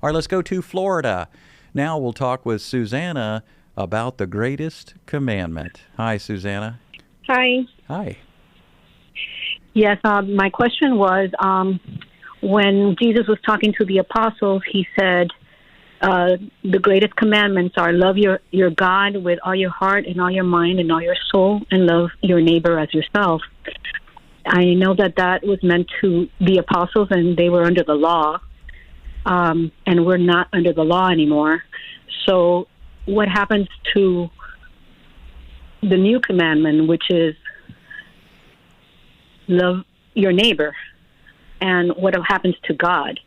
All right, let's go to Florida. Now we'll talk with Susanna about the greatest commandment. Hi, Susanna. Hi. Hi. Yes, my question was when Jesus was talking to the apostles, he said the greatest commandments are love your God with all your heart and all your mind and all your soul, and love your neighbor as yourself. I know that was meant to the apostles, and they were under the law, and we're not under the law anymore. So what happens to the new commandment, which is love your neighbor, and what happens to God?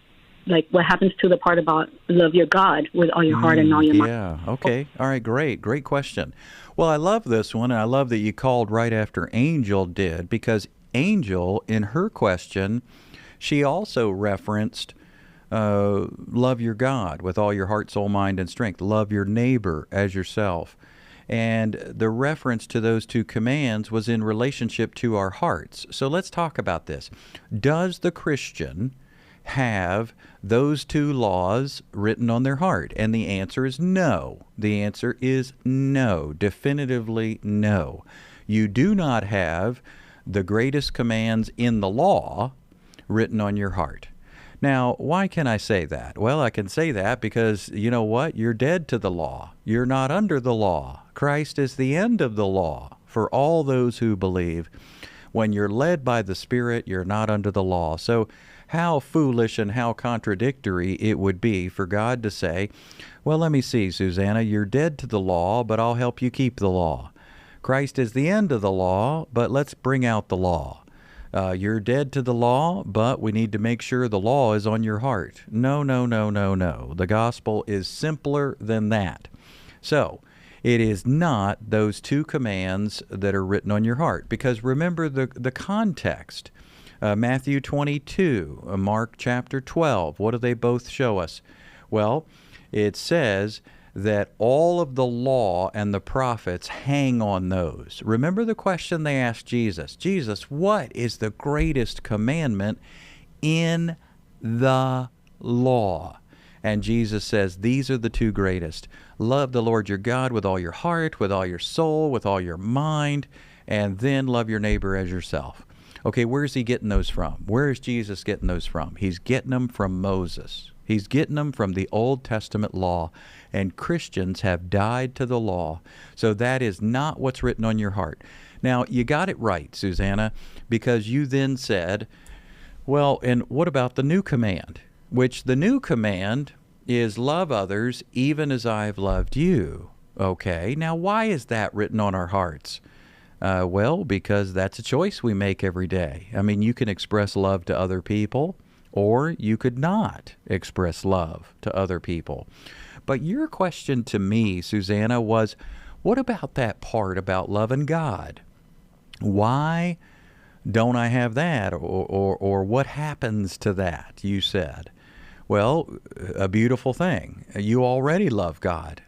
Like, what happens to the part about love your God with all your heart and all your mind? Yeah, okay. All right, great. Great question. Well, I love this one, and I love that you called right after Angel did, because Angel, in her question, she also referenced love your God with all your heart, soul, mind, and strength. Love your neighbor as yourself. And the reference to those two commands was in relationship to our hearts. So let's talk about this. Does the Christian have those two laws written on their heart? And the answer is no. The answer is no. Definitively no. You do not have the greatest commands in the law written on your heart. Now, why can I say that? Well, I can say that because, you know what? You're dead to the law. You're not under the law. Christ is the end of the law for all those who believe. When you're led by the Spirit, you're not under the law. So how foolish and how contradictory it would be for God to say, well, let me see, Susanna, you're dead to the law, but I'll help you keep the law. Christ is the end of the law, but let's bring out the law. You're dead to the law, but we need to make sure the law is on your heart. No, no, no, no, no. The gospel is simpler than that. So it is not those two commands that are written on your heart. Because remember the context. Matthew 22, Mark chapter 12. What do they both show us? Well, it says that all of the law and the prophets hang on those. Remember the question they asked Jesus. Jesus, what is the greatest commandment in the law? And Jesus says, these are the two greatest. Love the Lord your God with all your heart, with all your soul, with all your mind, and then love your neighbor as yourself. Okay, where's he getting those from? Where is Jesus getting those from? He's getting them from Moses. He's getting them from the Old Testament law, and Christians have died to the law. So that is not what's written on your heart. Now, you got it right, Susanna, because you then said, well, and what about the new command? Which the new command is love others even as I have loved you. Okay, now why is that written on our hearts? Well, because that's a choice we make every day. I mean, you can express love to other people, or you could not express love to other people. But your question to me, Susanna, was, what about that part about loving God? Why don't I have that? Or what happens to that, you said? Well, a beautiful thing. You already love God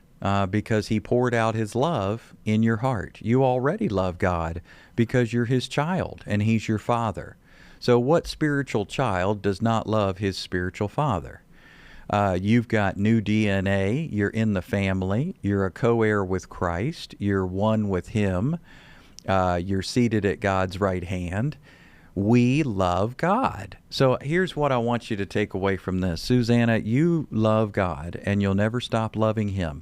because he poured out his love in your heart. You already love God because you're his child and he's your father. So what spiritual child does not love his spiritual father? You've got new DNA. You're in the family. You're a co-heir with Christ. You're one with him. You're seated at God's right hand. We love God. So here's what I want you to take away from this. Susanna, you love God, and you'll never stop loving him.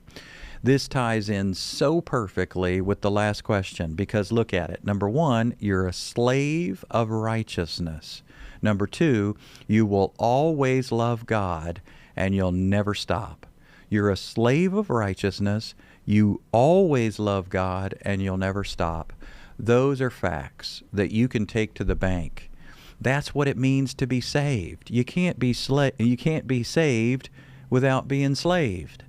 This ties in so perfectly with the last question, because look at it. Number one, you're a slave of righteousness. Number two, you will always love God, and you'll never stop. You're a slave of righteousness. You always love God, and you'll never stop. Those are facts that you can take to the bank. That's what it means to be saved. You can't be saved without being enslaved.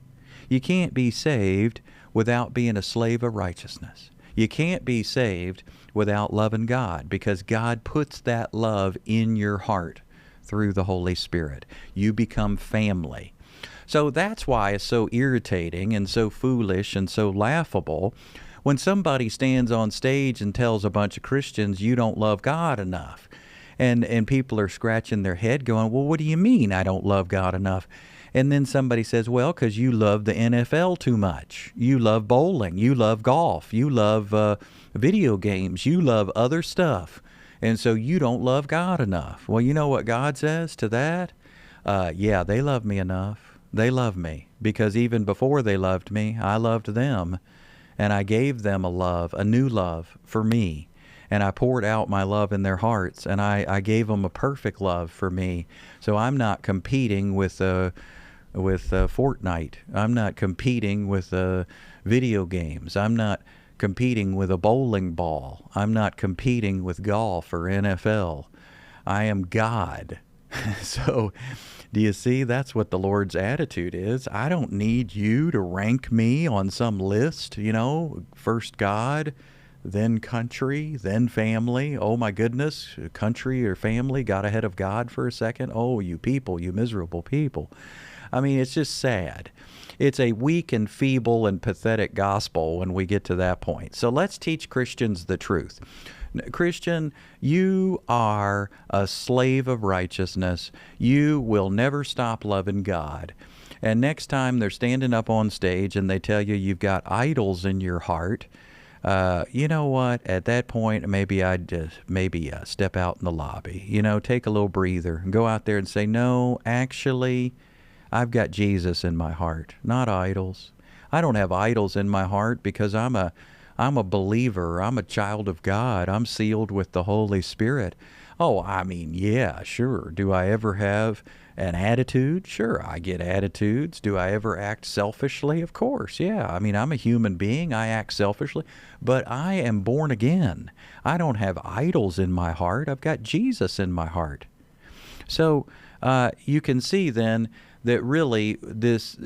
You can't be saved without being a slave of righteousness. You can't be saved without loving God, because God puts that love in your heart through the Holy Spirit. You become family. So that's why it's so irritating and so foolish and so laughable when somebody stands on stage and tells a bunch of Christians you don't love God enough. And people are scratching their head going, well, what do you mean I don't love God enough? And then somebody says, well, because you love the NFL too much. You love bowling. You love golf. You love video games. You love other stuff. And so you don't love God enough. Well, you know what God says to that? Yeah, they love me enough. They love me because even before they loved me, I loved them. And I gave them a new love for me. And I poured out my love in their hearts. And I gave them a perfect love for me. So I'm not competing with Fortnite. I'm not competing with video games. I'm not competing with a bowling ball. I'm not competing with golf or NFL. I am God. So do you see that's what the Lord's attitude is? I don't need you to rank me on some list, first God, then country, then family. Oh my goodness, country or family got ahead of God for a second. Oh, you people, you miserable people. I mean, it's just sad. It's a weak and feeble and pathetic gospel when we get to that point. So let's teach Christians the truth. Christian, you are a slave of righteousness. You will never stop loving God. And next time they're standing up on stage and they tell you you've got idols in your heart, you know what? At that point, maybe I'd just step out in the lobby. Take a little breather and go out there and say, no, actually, I've got Jesus in my heart, not idols. I don't have idols in my heart because I'm a believer. I'm a child of God. I'm sealed with the Holy Spirit. Oh, I mean, yeah, sure. Do I ever have an attitude? Sure, I get attitudes. Do I ever act selfishly? Of course, yeah. I mean, I'm a human being. I act selfishly, but I am born again. I don't have idols in my heart. I've got Jesus in my heart. So you can see then that really this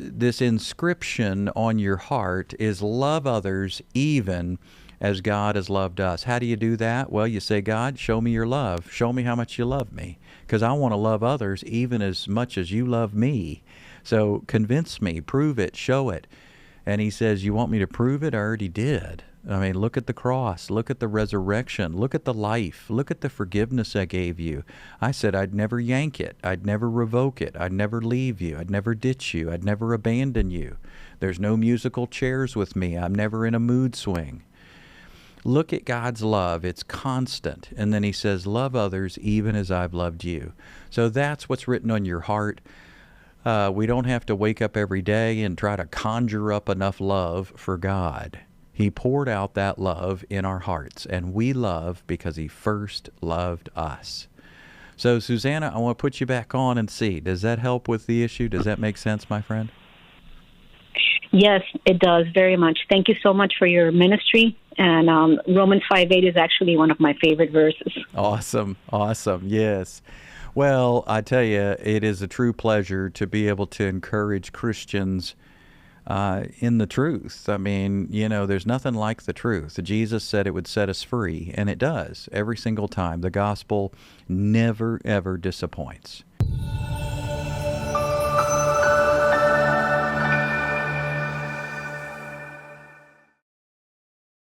inscription on your heart is love others even as God has loved us. How do you do that? Well, you say, God, show me your love. Show me how much you love me, because I want to love others even as much as you love me. So convince me, prove it, show it. And he says, you want me to prove it? I already did. I mean, look at the cross, look at the resurrection, look at the life, look at the forgiveness I gave you. I said I'd never yank it, I'd never revoke it, I'd never leave you, I'd never ditch you, I'd never abandon you. There's no musical chairs with me, I'm never in a mood swing. Look at God's love, it's constant. And then he says, love others even as I've loved you. So that's what's written on your heart. We don't have to wake up every day and try to conjure up enough love for God. He poured out that love in our hearts, and we love because he first loved us. So, Susanna, I want to put you back on and see. Does that help with the issue? Does that make sense, my friend? Yes, it does very much. Thank you so much for your ministry. And Romans 5:8 is actually one of my favorite verses. Awesome. Yes. Well, I tell you, it is a true pleasure to be able to encourage Christians in the truth. I mean, there's nothing like the truth. Jesus said it would set us free, and it does every single time. The gospel never, ever disappoints.